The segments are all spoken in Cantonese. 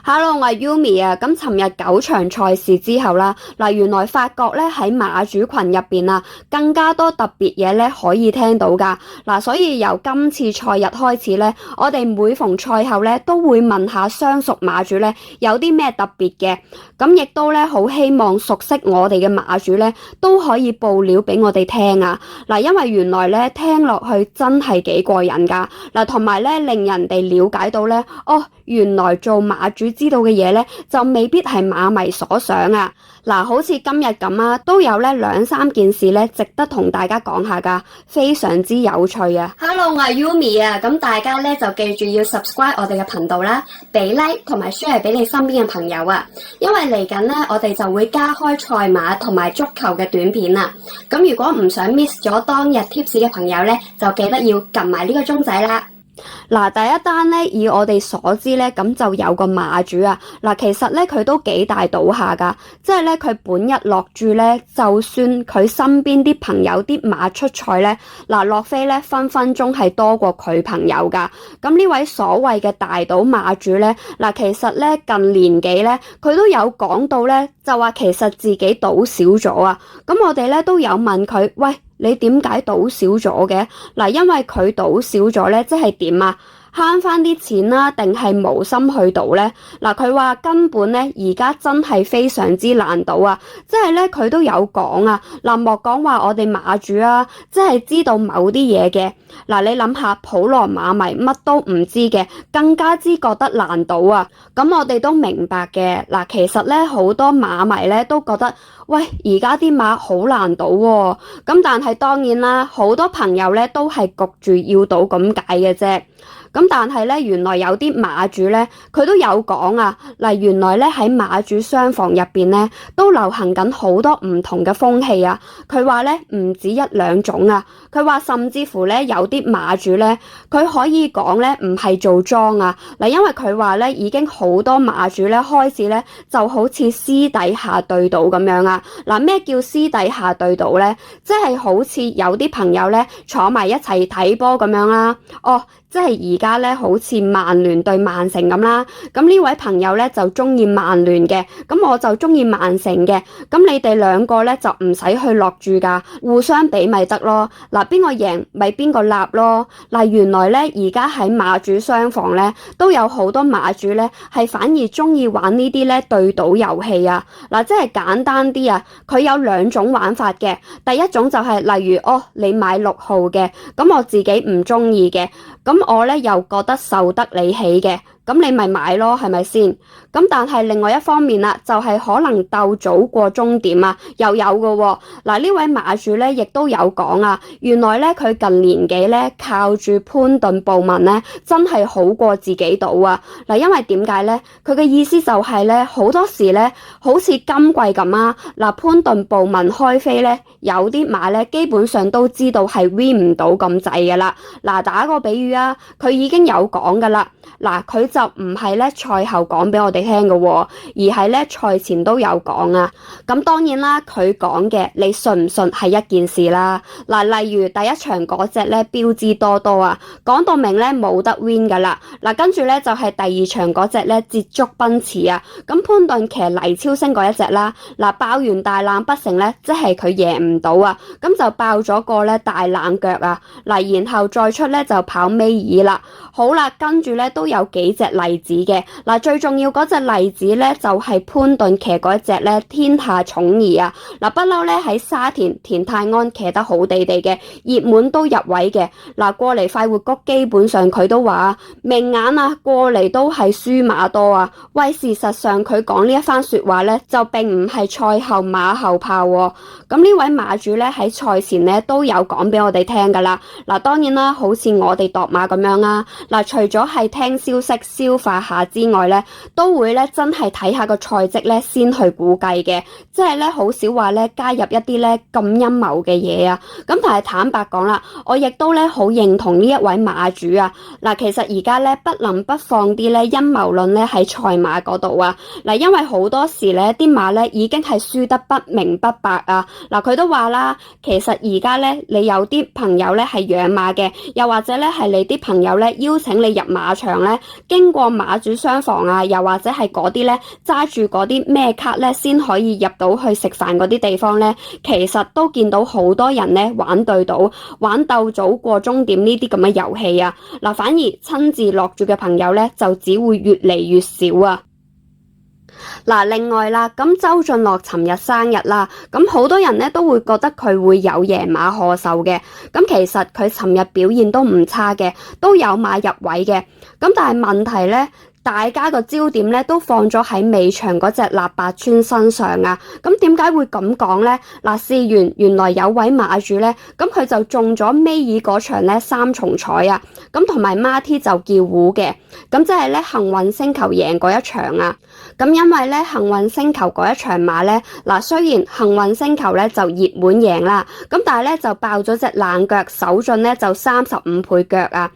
Hello，我係 Yumi 啊。咁尋日9場賽事之後啦，原來發覺咧喺馬主群入邊啊，更加多特別嘢咧可以聽到噶。所以由今次賽日開始咧，我哋每逢賽後咧都會問下相熟馬主咧有啲咩特別嘅。咁亦都咧好希望熟悉我哋嘅馬主咧都可以報料俾我哋聽啊。因為原來咧聽落去真係幾過癮噶。同埋咧令人哋了解到咧，原來做馬主知道嘅嘢咧，就未必係馬迷所想啊！好似今日咁啊，都有咧2-3件事咧，值得同大家講下噶，非常之有趣啊！Hello，我係 Yumi 啊，咁大家咧就記住要 subscribe 我哋嘅頻道啦，俾 like 同埋 share 俾你身邊嘅朋友啊！因為嚟緊咧，我哋就會加開賽馬同埋足球嘅短片啊！咁如果唔想 miss 咗當日 tips 嘅朋友咧，就記得要撳埋呢個鐘仔啦！第一單咧，以我哋所知咧，咁就有個馬主啊。其實咧佢都幾大賭下噶，即係咧佢本日落注咧，就算佢身邊啲朋友啲馬出賽咧，落飛咧分分鐘係多過佢朋友噶。咁呢位所謂嘅大賭馬主咧，其實咧近年幾咧，佢都有講到咧，就話其實自己賭少咗啊。咁我哋咧都有問佢，喂，你點解賭少咗嘅？因為佢賭少咗咧，即係點啊？慳翻啲錢啦，定係無心去賭呢？佢話根本咧而家真係非常之難賭啊！即係咧佢都有講啊，莫講話我哋馬主啊，即係知道某啲嘢嘅。你諗下，普羅馬迷乜都唔知嘅，更加之覺得難賭啊！咁我哋都明白嘅。其實咧好多馬迷咧都覺得，喂，而家啲馬好難賭喎。咁但係當然啦，好多朋友咧都係焗住要賭咁解嘅啫。咁但係咧，原來有啲馬主咧，佢都有講啊。原來咧喺馬主商房入邊咧，都流行緊好多唔同嘅風氣啊。佢話咧唔止1-2種啊。佢話甚至乎咧有啲馬主咧，佢可以講咧唔係做莊啊。因為佢話咧已經好多馬主咧開始咧就好似私底下對賭咁樣啊。咩叫私底下對賭咧？即係好似有啲朋友咧坐埋一齊睇波咁樣啦。即係而家咧，好似曼聯對曼城咁啦。咁呢位朋友咧就中意曼聯嘅，咁我就中意曼城嘅。咁你哋兩個咧就唔使去落注噶，互相比咪得咯。邊個贏咪邊個立咯。原來咧而家喺馬主商房咧都有好多馬主咧係反而中意玩呢啲咧對賭遊戲啊。即係簡單啲啊，佢有2種玩法嘅。第一種就係例如你買6號嘅，咁我自己唔中意嘅，咁我咧又覺得受得你起嘅，咁你咪買咯，係咪先？咁但係另外一方面啦，就係可能鬥早過終點啊，又有嘅喎。呢位馬主咧亦都有講啊，原來咧佢近年幾咧靠住潘頓報文咧，真係好過自己賭啊。因為點解咧？佢嘅意思就係咧，好多時咧，好似今季咁啊，潘頓報文開飛咧，有啲馬咧基本上都知道係 win 唔到咁滯嘅啦。打個比喻啊，佢已經有講噶啦。佢就唔係咧賽後講俾我哋聽嘅喎，而係咧賽前都有講啊。咁當然啦，佢講嘅你信唔信係一件事啦。例如第一場嗰隻咧標致多多啊，講到明咧冇得 win 噶啦。跟住咧就係第2場嗰隻咧捷足奔馳啊。咁潘頓騎黎超星嗰一隻啦，爆完大冷不成咧，即係佢贏唔到啊。咁就爆咗個咧大冷腳啊。然後再出咧就跑尾二啦。好啦，跟住咧都有幾隻例子嘅。最重要嗰隻例子咧就係潘頓騎嗰一隻咧天下寵兒啊。不嬲咧喺沙田田泰安騎得好地地嘅，熱門都入位嘅。過嚟快活谷基本上佢都話明眼啊，過嚟都係輸馬多啊。喂，事實上佢講呢一番說話咧就並唔係賽後馬後炮喎。咁呢位馬主咧喺賽前咧都有講俾我哋聽噶啦。當然啦，好似我哋度馬咁樣啊。除咗係聽消息消化下之外咧，都會咧真係睇下個賽績咧先去估計嘅，即係咧好少話咧加入一啲咧咁陰謀嘅嘢啊。咁但係坦白講啦，我亦都咧好認同呢一位馬主啊。其實而家咧不能不放啲咧陰謀論咧喺賽馬嗰度啊。因為好多時咧啲馬咧已經係輸得不明不白啊。佢都話啦，其實而家咧你有啲朋友咧係養馬嘅，又或者咧係你啲朋友咧邀請你入馬場咧，經經過馬主商房啊，又或者係嗰啲咧揸住嗰啲咩卡咧先可以入到去食飯嗰啲地方咧，其實都見到好多人咧玩對賭、玩鬥早過終點呢啲咁嘅遊戲啊。嗱，反而親自落注嘅朋友咧就只會越嚟越少啊。嗱，另外啦，咁周俊樂尋日生日啦，咁好多人咧都會覺得佢會有贏馬賀壽嘅，咁其實佢尋日表現都唔差嘅，都有馬入位嘅，咁但係問題咧，大家個焦點咧都放咗喺尾場嗰隻臘八村身上啊！咁點解會咁講呢？嗱，事緣原來有位馬主咧，咁佢就中咗尾二嗰場咧三重彩啊！咁同埋孖 T 就叫糊嘅，咁即係咧幸運星球贏嗰一場啊！咁因為咧幸運星球嗰一場馬咧，嗱雖然幸運星球咧就熱門贏啦，咁但係咧就爆咗隻冷腳手進咧就35倍腳啊！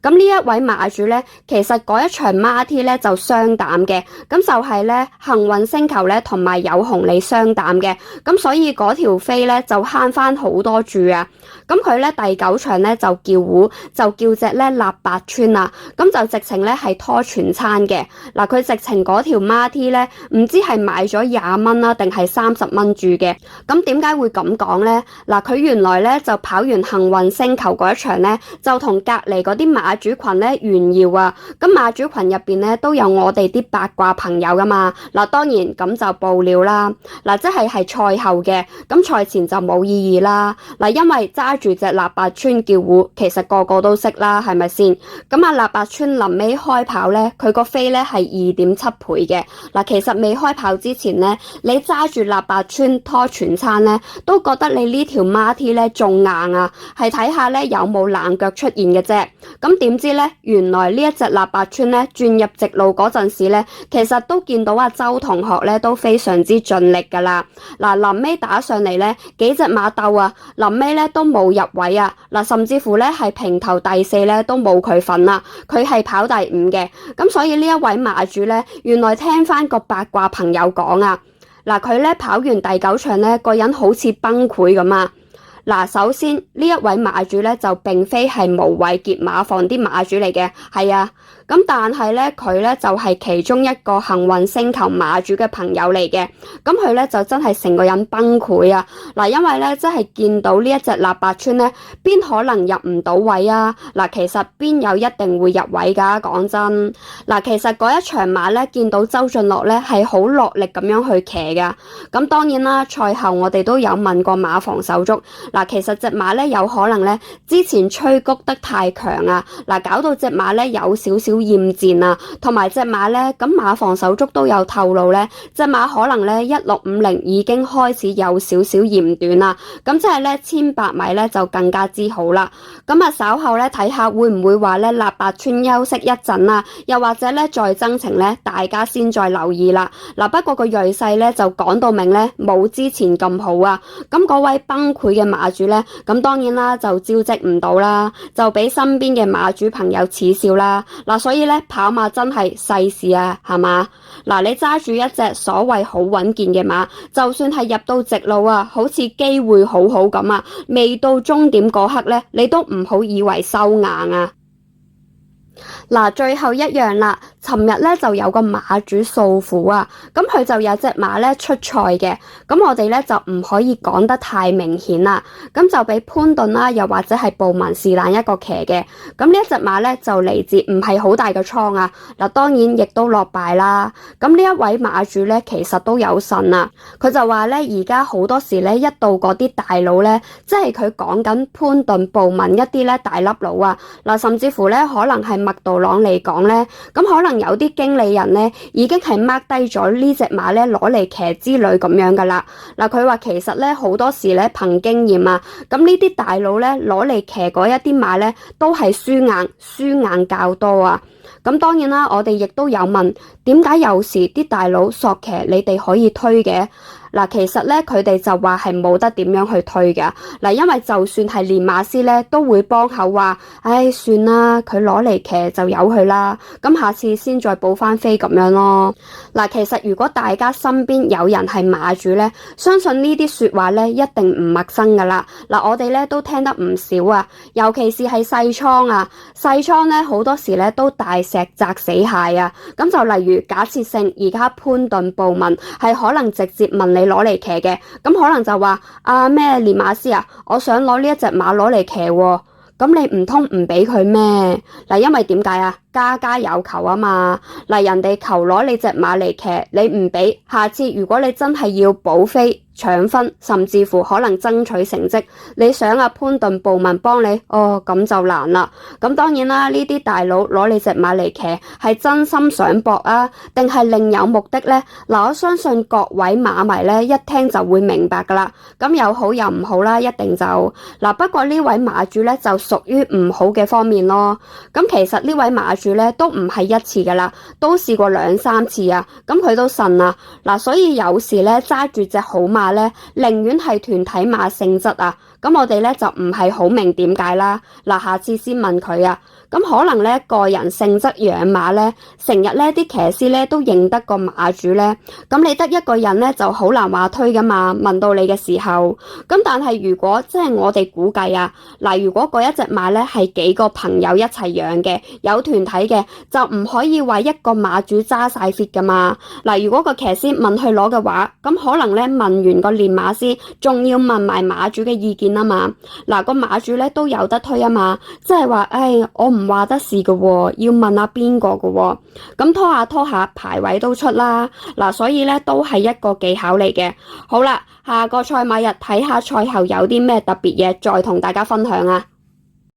咁呢一位馬主咧，其實嗰一場孖 T 咧就雙膽嘅，咁就係咧幸運星球咧同埋有紅利雙膽嘅，咁所以嗰條飛咧就慳翻好多注啊！咁佢咧第9場咧就叫糊，就叫隻咧臘八村啊，咁就直情咧係拖全餐嘅。嗱，佢直情嗰條孖 T 咧，唔知係買咗20蚊啦，定係30蚊注嘅。咁點解會咁講咧？嗱，佢原來咧就跑完幸運星球嗰一場咧，就同隔離嗰啲馬主群咧炫耀啊！咁馬主群入邊咧都有我哋啲八卦朋友噶嘛。嗱，當然咁就爆料啦。嗱，即係賽後嘅，咁賽前就冇意義啦。嗱，因為揸住隻臘八村叫糊，其實個個都識啦，係咪先？咁啊，臘八村臨尾開跑咧，佢個飛咧係2.7倍嘅。嗱，其實未開跑之前咧，你揸住臘八村拖全餐咧，都覺得你呢條孖 T 咧仲硬啊，係睇下咧有冇冷腳出現嘅啫。咁點知咧，原來呢一隻臘八村咧轉入直路嗰陣時咧，其實都見到阿周同學咧都非常之盡力噶啦。嗱，臨尾打上嚟咧，幾隻馬鬥啊，臨尾咧都冇入位啊。嗱，甚至乎咧係平頭第4咧都冇佢份啦，佢係跑第5嘅。咁所以呢一位馬主咧，原來聽翻個八卦朋友講啊，嗱，佢咧跑完第9場咧，個人好似崩潰咁啊。嗱，首先呢一位馬主咧就並非係無畏傑馬房啲馬主嚟嘅，係啊。咁但係咧，佢咧就係其中一個幸運星球馬主嘅朋友嚟嘅。咁佢咧就真係成個人崩潰啊！嗱，因為咧真係見到呢一隻臘八村咧，邊可能入唔到位啊？嗱，其實邊有一定會入位㗎？講真，嗱，其實嗰一場馬咧，見到周俊樂咧係好落力咁樣去騎㗎。咁當然啦，賽後我哋都有問過馬房手足，嗱，其實隻馬咧有可能咧之前催谷得太強啊，嗱，搞到隻馬咧有少少厭戰啊，同埋隻馬咧，咁馬房手足都有透露咧，隻馬可能咧1650已經開始有少少嫌短啦，咁即係咧1800米咧就更加之好啦。咁啊稍後咧睇下會唔會話咧臘八村休息一陣啊，又或者咧再增程咧，大家先再留意啦。嗱，不過個銳勢咧就講到明咧冇之前咁好啊。咁嗰位崩潰嘅馬主咧，咁當然啦就招積唔到啦，就俾身邊嘅馬主朋友恥笑啦。嗱，所以咧跑馬真係世事啊，係嘛？嗱，你揸住一隻所謂好穩健嘅馬，就算係入到直路啊，好似機會好好咁啊，未到終點嗰刻咧，你都唔好以為收硬啊！嗱，最後一樣啦，尋日咧就有個馬主訴苦啊，咁佢就有隻馬咧出賽嘅，咁我哋咧就唔可以講得太明顯啦，咁就俾潘頓啦，又或者係布文是但一個騎嘅，咁呢一隻馬咧就嚟自唔係好大嘅倉啊，嗱，當然亦都落敗啦，咁呢一位馬主咧其實都有神啊，佢就話咧而家好多時咧一到嗰啲大佬咧，即係佢講緊潘頓、布文一啲咧大粒佬啊，嗱，甚至乎咧可能係麥道朗嚟講咧，咁可能有啲經理人咧已經係 mark 低咗呢隻馬咧攞嚟騎之類咁樣噶啦。嗱，佢話其實咧好多時咧憑經驗啊，咁呢啲大佬咧攞嚟騎嗰一啲馬咧都係輸硬較多啊。咁當然啦，我哋亦都有問點解有時啲大佬索騎你哋可以推嘅？嗱，其實咧佢哋就話係冇得點樣去推嘅。嗱，因為就算係練馬師咧，都會幫口話，唉，算啦，佢攞嚟騎就由佢啦，咁下次先再補翻飛咁樣咯。嗱，其實如果大家身邊有人係馬主咧，相信呢啲說話咧一定唔陌生噶啦。嗱，我哋咧都聽得唔少啊，尤其是係細倉啊，細倉咧好多時咧都大石砸死蟹啊。咁就例如假設性而家潘頓報文係可能直接問你攞嚟騎嘅，咁可能就話啊咩練馬師啊，我想攞呢一隻馬攞嚟騎喎，咁你唔通唔俾佢咩？嗱，因為點解啊？家家有求啊嘛，嗱，人哋求攞你隻馬嚟騎，你唔俾，下次如果你真係要補飛搶分，甚至乎可能爭取成績，你想阿潘頓報文幫你，咁就難啦。咁當然啦，呢啲大佬攞你隻馬嚟騎係真心想搏啊，定係另有目的呢？嗱，我相信各位馬迷咧一聽就會明白噶啦。咁有好有唔好啦，一定就嗱。不過呢位馬主咧就屬於唔好嘅方面咯。咁其實呢位馬主咧都唔係一次噶啦，都試過2、3次啊。咁佢都信啊。嗱，所以有時咧揸住隻好馬咧，寧願係團體馬性質啊。咁我哋咧就唔係好明點解啦。嗱，下次先問佢啊。咁可能咧個人性質養馬咧，成日咧啲騎師咧都認得個馬主咧。咁你得一個人咧就好難話推噶嘛。問到你嘅時候，咁但係如果即係我哋估計啊，嗱，如果嗰一隻馬咧係幾個朋友一齊養嘅，有團體嘅，就唔可以話一個馬主揸晒 fit 噶嘛。嗱，如果個騎師問佢攞嘅話，咁可能咧問完個練馬師，仲要問埋馬主嘅意見啊嘛。嗱，個馬主咧都有得推啊嘛，即係話，我唔話得事噶喎，要問下邊個噶喎。咁拖下拖下排位都出啦。嗱，所以咧都係一個技巧嚟嘅。好啦，下個賽馬日睇下賽後有啲咩特別嘢，再同大家分享啊。